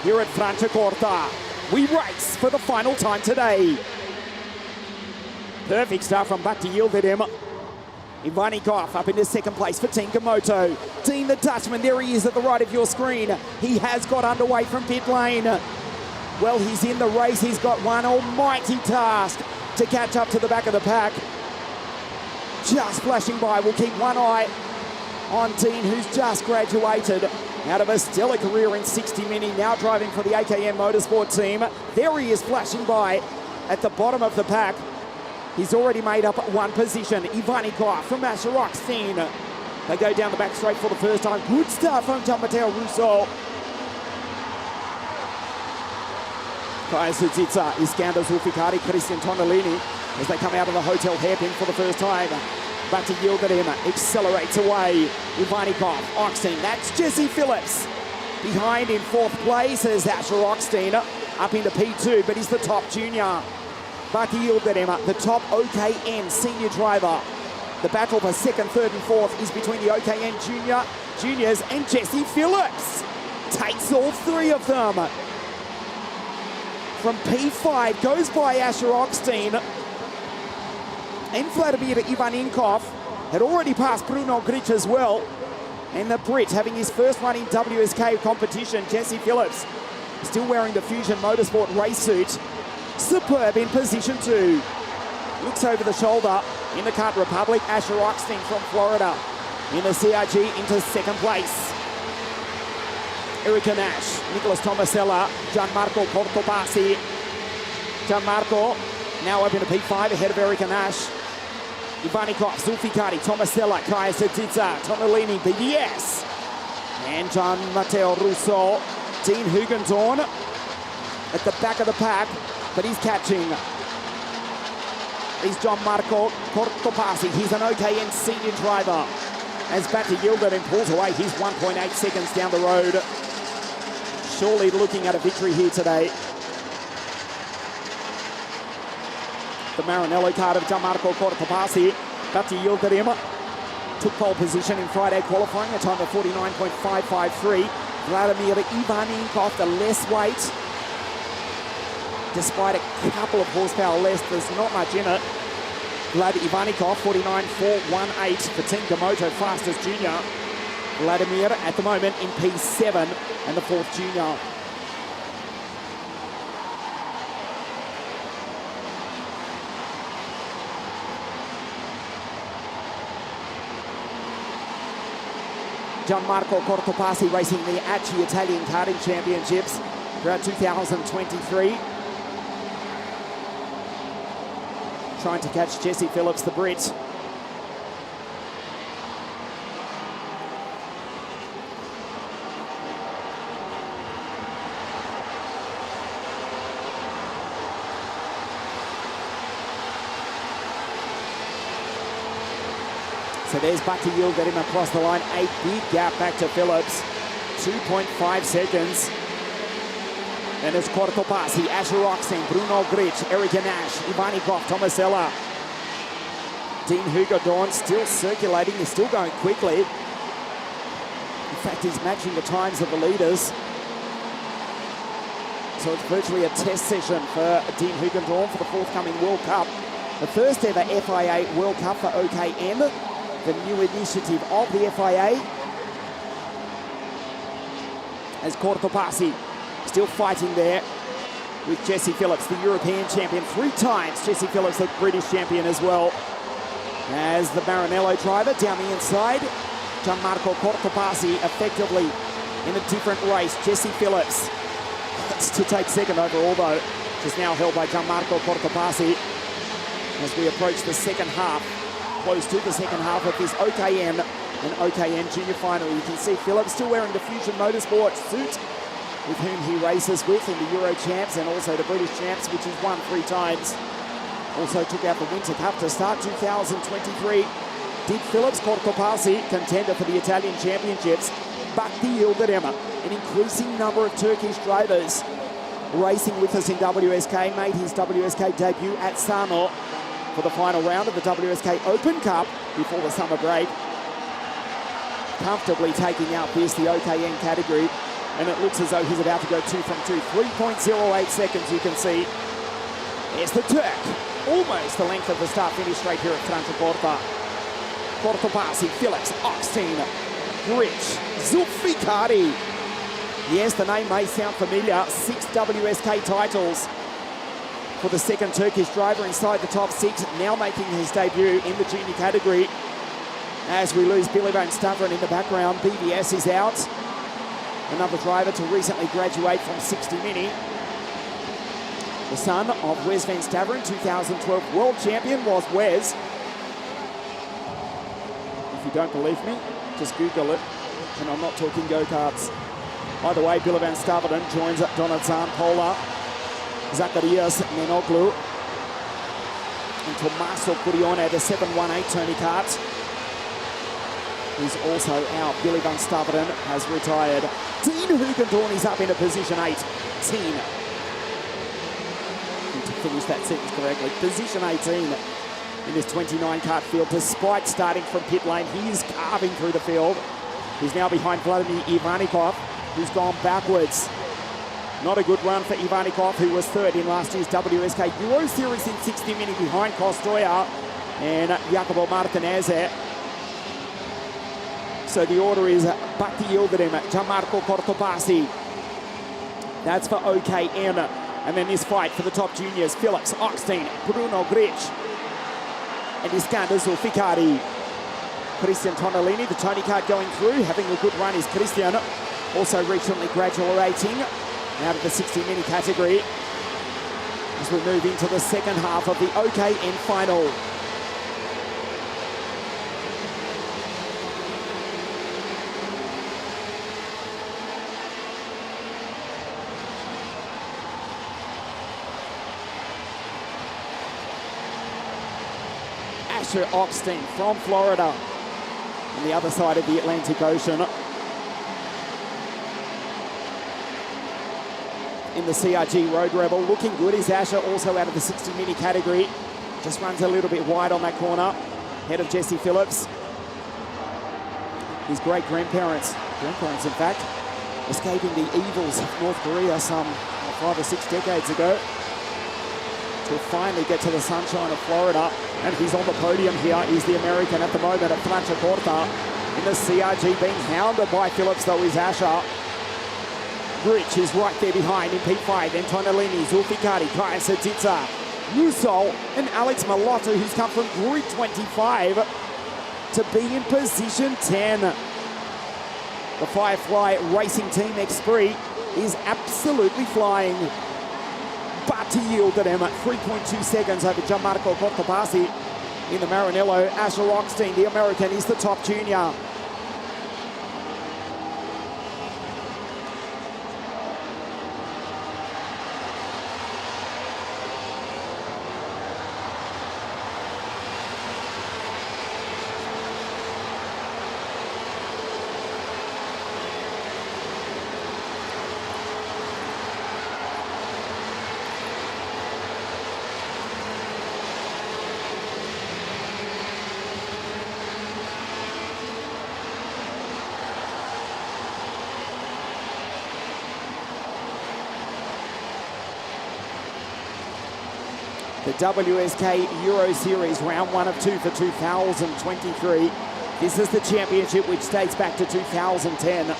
here at Franciacorta. We race for the final time today. Perfect start from Batiyildirim. Ivanikov up into second place for Team Komoto. Dean the Dutchman, there he is at the right of your screen. He has got underway from pit lane. Well, he's in the race. He's got one almighty task to catch up to the back of the pack. Just flashing by. We'll keep one eye on Dean, who's just graduated out of a stellar career in 60 Mini, now driving for the AKN Motorsport team. There he is flashing by at the bottom of the pack. He's already made up one position. Ivanikov from Asherokstein. They go down the back straight for the first time. Good start from Matteo Russo. Kaya Suzica, Iskander Zulfikari, Christian Tonellini as they come out of the hotel hairpin for the first time. Batiyildirim accelerates away. Ivanikov, Oxtein, that's Jesse Phillips. Behind in fourth place is Asherokstein up into P2, but he's the top junior. Batiyildirim, the top OKN senior driver. The battle for second, third and fourth is between the OKN juniors and Jesse Phillips. Takes all three of them. From P5, goes by Asherokstein. And Vladimir Ivanikov had already passed Bruno Grich as well. And the Brit having his first one in WSK competition, Jesse Phillips, still wearing the Fusion Motorsport race suit. Superb in position 2. Looks over the shoulder in the Kart Republic. Asherokstein from Florida in the CRG into second place. Erika Nash, Nicholas Tomasella, Gianmarco Cortopassi. Gianmarco now up into P5 ahead of Erika Nash. Ivanikov, Zulfikari, Tomasella, Kaya Sedzica, Tonellini, BDS. And Gian Matteo Russo, Dean Hugendorn at the back of the pack, but he's catching. He's Gianmarco Cortopassi. He's an OKN senior driver. As Batiyildirim pulls away, he's 1.8 seconds down the road. Surely looking at a victory here today. The Maranello card of Gianmarco Cortopassi. Batiyildirim took pole position in Friday qualifying, a time of 49.553. Vladimir Ivanikov, the less weight. Despite a couple of horsepower less, there's not much in it. Vlad Ivanikov, 49.418 for Team Komoto, fastest junior. Vladimir at the moment in P7 and the fourth junior. Gianmarco Cortopassi racing the ACI Italian Karting Championships throughout 2023. Trying to catch Jesse Phillips, the Brit. So there's Batiyildirim across the line. A big gap back to Phillips. 2.5 seconds. And it's Cortopassi, Asherokstein, Bruno Grich, Erika Nash, Ivanikov, Tomasella. Dean Hugendorn still circulating. He's still going quickly. In fact, he's matching the times of the leaders. So it's virtually a test session for Dean Hugendorn for the forthcoming World Cup. The first ever FIA World Cup for OKN. The new initiative of the FIA. As Cortopassi still fighting there with Jesse Phillips, the European champion 3 times. Jesse Phillips, the British champion as well. As the Maranello driver down the inside, Gianmarco Cortopassi effectively in a different race. Jesse Phillips to take second overall though, which is now held by Gianmarco Cortopassi as we approach the second half, close to the second half of this OKN and OKN Junior Final. You can see Phillips still wearing the Fusion Motorsport suit with whom he races with in the Euro Champs and also the British Champs, which he's won 3 times. Also took out the Winter Cup to start 2023. Did Phillips, Cortopassi, contender for the Italian Championships. Batiyildirim, an increasing number of Turkish drivers racing with us in WSK, made his WSK debut at Samo for the final round of the WSK Open Cup before the summer break. Comfortably taking out this, the OKN category. and it looks as though he's about to go 2 from 2. 3.08 seconds, you can see. There's the Turk. Almost the length of the start-finish straight here at Franciacorta. Cortopassi, Felix, Oxteen, Rich, Zulfikari. Yes, the name may sound familiar. 6 WSK titles for the second Turkish driver inside the top 6, now making his debut in the junior category. As we lose Billy Van Staveren in the background, BBS is out. Another driver to recently graduate from 60 Mini. The son of Wes Van Staveren, 2012 world champion was Wes. If you don't believe me, just Google it. And I'm not talking go-karts. Either way, Billy Van Staveren joins Donatsan Pola, Zacharias Nenoglu, and Tommaso Curione, the 718 Tony Kart. He's also out. Billy Van Staveren has retired. Dean Hugendorn is up into position 18. To finish that sentence correctly, position 18 in this 29 kart field. Despite starting from pit lane, he is carving through the field. He's now behind Vladimir Ivanikov, who's gone backwards. Not a good run for Ivanikov, who was third in last year's WSK Euro Series in 60 Mini behind Kostoya and Jacopo Martinez. So the order is Batti Yildirim, Gianmarco Cortopassi. That's for OKN. And then this fight for the top juniors, Felix Oxteen, Bruno Grich, and Iskander Zulfikari. Christian Tonellini, the Tony Kart going through, having a good run is Christian. Also recently graduating out of the 60 Mini category. As we move into the second half of the OKN final. Asher Oxteen from Florida on the other side of the Atlantic Ocean. In the CRG Road Rebel, looking good is Asher, also out of the 60 Mini category. Just runs a little bit wide on that corner, ahead of Jesse Phillips. His great-grandparents, in fact, escaping the evils of North Korea some 5 or 6 decades ago to finally get to the sunshine of Florida. And he's on the podium here. He's the American at the moment at Franciacorta. In the CRG, being hounded by Phillips, though, is Asher. Grich is right there behind in P5. Then Tonellini, Zulfikari, Kaya Seditsa, Russo, and Alex Malotto, who's come from Grid 25 to be in position 10. The Firefly Racing Team Esprit is absolutely flying. But he yielded him at 3.2 seconds over Gianmarco Cortopassi in the Maranello. Asher Oxteen, the American, is the top junior. The WSK Euro Series, round 1 of 2 for 2023. This is the championship which dates back to 2010. The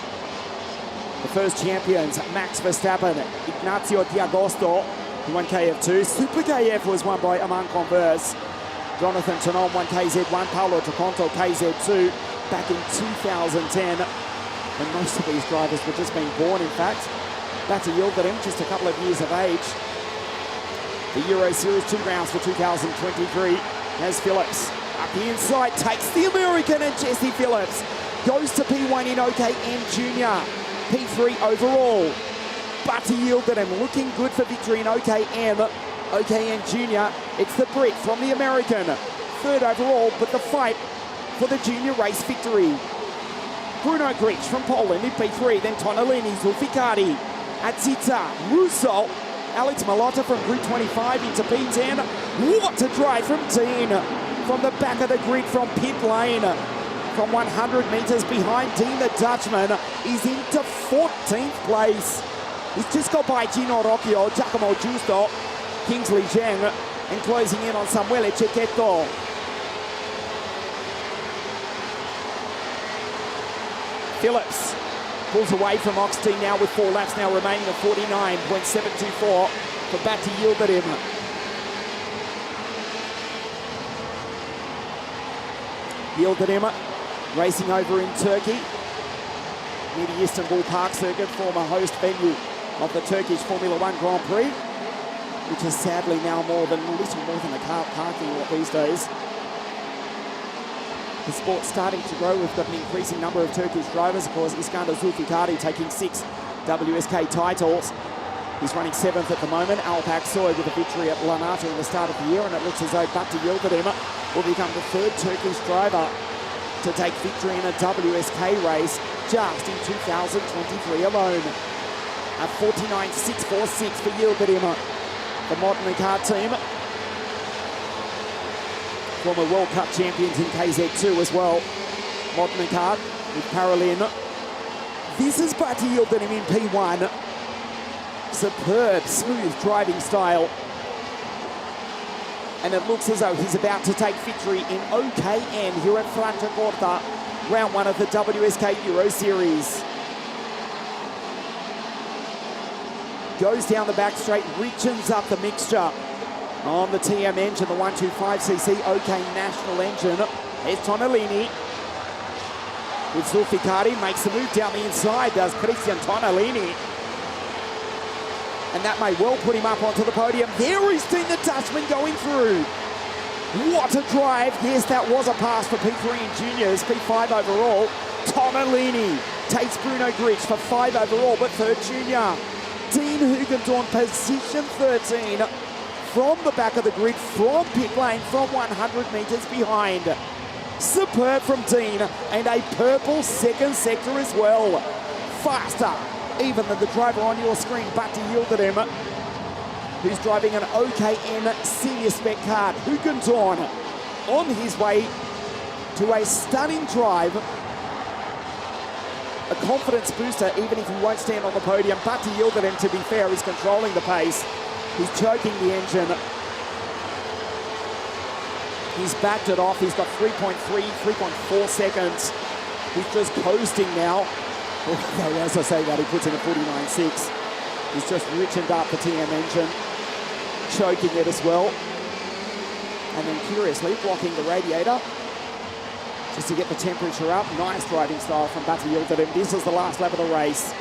first champions, Max Verstappen, Ignacio D'Agosto, who won KF2. Super KF was won by Aman Converse. Jonathan Tonon won KZ1, Paolo Toconto KZ2 back in 2010. And most of these drivers were just being born, in fact. Batti Yildirim, just a couple of years of age. The Euro Series 2 rounds for 2023. As Phillips up the inside, takes the American, and Jesse Phillips goes to P1 in OKN Junior. P3 overall. Batti Yildirim looking good for victory in OKN Junior. It's the Brit from the American. Third overall, but the fight for the junior race victory. Bruno Grich from Poland in P3, then Tonellini, Zulfikari, Adzica, Russo, Alex Malotto from grid 25 into P10. What a drive from Dean from the back of the grid from pit lane. from 100 metres behind Dean the Dutchman. He's into 14th place. He's just got by Gino Rocchio, Giacomo Giusto, Kingsley Zheng, and closing in on Samuele Cecchetto. Phillips pulls away from Oxtein now with 4 laps now remaining of 49.724 for Batti Yildirim. Yildirim racing over in Turkey, near the Istanbul Park Circuit, former host venue of the Turkish Formula One Grand Prix, which is sadly now a little more than a car parking lot these days. The sport's starting to grow. We've got an increasing number of Turkish drivers. Of course, Iskandar Zulfikari taking 6 WSK titles. He's running 7th at the moment. Alpak Soy with a victory at Lanata in the start of the year, and it looks as though Batti Yildirim will become the 3rd Turkish driver to take victory in a WSK race just in 2023 alone. A 49.646 for Yildirim. The Modern Kart team, former World Cup champions in KZ2 as well. Modern Kart with Paralin. This is Batti Yildirim in P1. Superb, smooth driving style. And it looks as though he's about to take victory in OKN here at Franciacorta, round 1 of the WSK Euro Series. Goes down the back straight, reaches up the mixture on the TM engine, the 125cc OK National engine. There's Tonellini with Zulfikari, makes the move down the inside, does Christian Tonellini. And that may well put him up onto the podium. There is Dean the Dutchman going through. What a drive. Yes, that was a pass for P3 in juniors, P5 overall. Tonellini takes Bruno Grich for 5 overall, but 3rd junior. Dean Hugendorn, position 13, from the back of the grid, from pit lane, from 100 metres behind. Superb from Dean, and a purple 2nd sector as well. Faster even than the driver on your screen, Batti Yildirim, who's driving an OKN senior spec kart. Hugendorn on his way to a stunning drive. A confidence booster, even if he won't stand on the podium. Batti Yildirim, to be fair, is controlling the pace. He's choking the engine. He's backed it off. He's got 3.4 seconds. He's just coasting now. Although, as I say that, he puts in a 49.6. He's just richened up the TM engine, choking it as well. And then curiously blocking the radiator just to get the temperature up. Nice driving style from Batti Yildirim. This is the last lap of the race.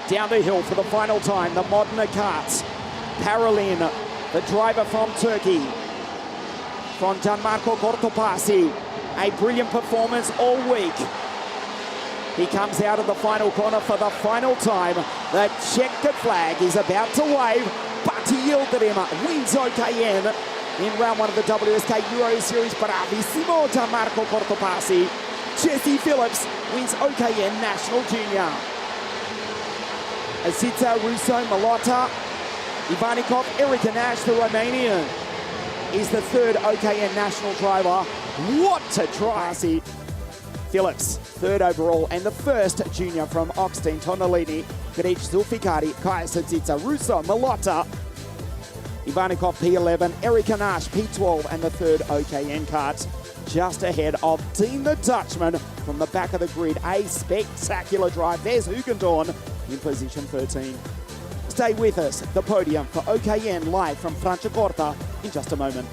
Down the hill for the final time, the Modena Karts. Paralin, the driver from Turkey, from Gianmarco Cortopassi. A brilliant performance all week. He comes out of the final corner for the final time. The checkered flag is about to wave. Batti Yildirim wins OKN in round 1 of the WSK Euro Series. Bravissimo Gianmarco Cortopassi. Jesse Phillips wins OKN National Junior. Asita Russo Malota, Ivanikov Erikanash, the Romanian, is the 3rd OKN national driver. What a try! Phillips, 3rd overall, and the 1st junior from Oxtein, Tonellini, Grich, Zulfikari, Kajsa Russo Malota, Ivanikov P11, Erikanash P12, and the 3rd OKN kart. Just ahead of Dean the Dutchman from the back of the grid. A spectacular drive. There's Hugendorn in position 13. Stay with us. The podium for OKN live from Franciacorta in just a moment.